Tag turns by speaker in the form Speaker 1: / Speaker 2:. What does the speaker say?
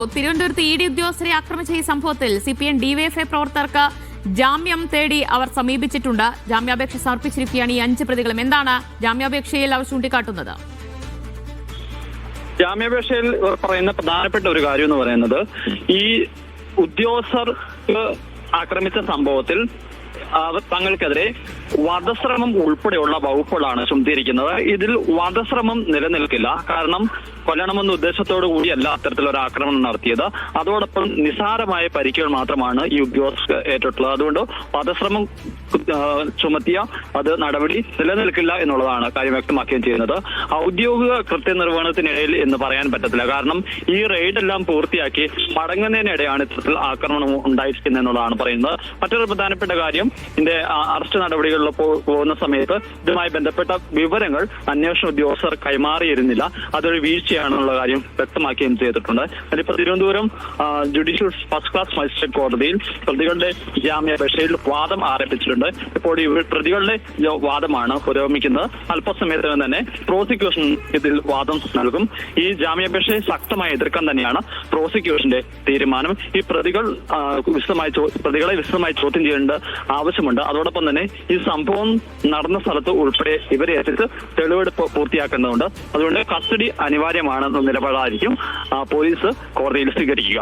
Speaker 1: തിരുവനന്തപുരത്ത് E D ഉദ്യോഗസ്ഥരെ ആക്രമിച്ച ഈ സംഭവത്തിൽ സിപിഎം ഡിവൈഎഫ്ഐ പ്രവർത്തകർക്ക് ജാമ്യം തേടി അവർ സമീപിച്ചിട്ടുണ്ട്. ജാമ്യാപേക്ഷ സമർപ്പിച്ചിരിക്കുകയാണ് ഈ 5 പ്രതികളും. എന്താണ് ജാമ്യാപേക്ഷയിൽ അവർ ചൂണ്ടിക്കാട്ടുന്നത്?
Speaker 2: ജാമ്യാപേക്ഷയിൽ പറയുന്ന പ്രധാനപ്പെട്ട ഒരു കാര്യം എന്ന് പറയുന്നത്, ഈ ഉദ്യോഗസ്ഥർ ആക്രമിച്ച സംഭവത്തിൽ തങ്ങൾക്കെതിരെ വധശ്രമം ഉൾപ്പെടെയുള്ള വകുപ്പുകളാണ് ചുമത്തിയിരിക്കുന്നത്. ഇതിൽ വധശ്രമം നിലനിൽക്കില്ല. കാരണം കൊല്ലണമെന്ന ഉദ്ദേശത്തോടു കൂടിയല്ല അത്തരത്തിലൊരു ആക്രമണം നടത്തിയത്. അതോടൊപ്പം നിസ്സാരമായ പരിക്കുകൾ മാത്രമാണ് ഈ ഉദ്യോഗസ്ഥർ ഏറ്റിട്ടുള്ളത്. അതുകൊണ്ട് വധശ്രമം ചുമത്തിയ നടപടി നിലനിൽക്കില്ല എന്നുള്ളതാണ് കാര്യം വ്യക്തമാക്കുകയും ചെയ്യുന്നത്. ഔദ്യോഗിക കൃത്യനിർവഹണത്തിനിടയിൽ എന്ന് പറയാൻ പറ്റത്തില്ല. കാരണം ഈ റെയ്ഡെല്ലാം പൂർത്തിയാക്കി മടങ്ങുന്നതിനിടെയാണ് ഇത്തരത്തിൽ ആക്രമണം ഉണ്ടായിരിക്കുന്നത് എന്നുള്ളതാണ് പറയുന്നത്. മറ്റൊരു പ്രധാനപ്പെട്ട കാര്യം, ഇതിന്റെ അറസ്റ്റ് നടപടികളിൽ പോകുന്ന സമയത്ത് ഇതുമായി ബന്ധപ്പെട്ട വിവരങ്ങൾ അന്വേഷണ ഉദ്യോഗസ്ഥർ കൈമാറിയിരുന്നില്ല. അതൊരു വീഴ്ചയാണെന്നുള്ള കാര്യം വ്യക്തമാക്കുകയും ചെയ്തിട്ടുണ്ട്. അതിപ്പോ Thiruvananthapuram judicial first class magistrate കോടതിയിൽ പ്രതികളുടെ ജാമ്യാപേക്ഷയിൽ വാദം ആരംഭിച്ചിട്ടുണ്ട്. ഇപ്പോൾ ഈ പ്രതികളുടെ വാദമാണ് പുരോഗമിക്കുന്നത്. അല്പസമയത്തിന് തന്നെ പ്രോസിക്യൂഷൻ ഇതിൽ വാദം നൽകും. ഈ ജാമ്യാപേക്ഷയെ ശക്തമായി എതിർക്കാൻ തന്നെയാണ് പ്രോസിക്യൂഷന്റെ തീരുമാനം. ഈ പ്രതികളെ വിശദമായി ചോദ്യം ചെയ്യേണ്ട ആവശ്യമുണ്ട്. അതോടൊപ്പം തന്നെ ഈ സംഭവം നടന്ന സ്ഥലത്ത് ഉൾപ്പെടെ ഇവരെ എത്തിച്ച് തെളിവെടുപ്പ് പൂർത്തിയാക്കേണ്ടതുണ്ട്. അതുകൊണ്ട് കസ്റ്റഡി അനിവാര്യമാണെന്ന നിലപാടായിരിക്കും പോലീസ് കോടതിയിൽ സ്വീകരിക്കുക.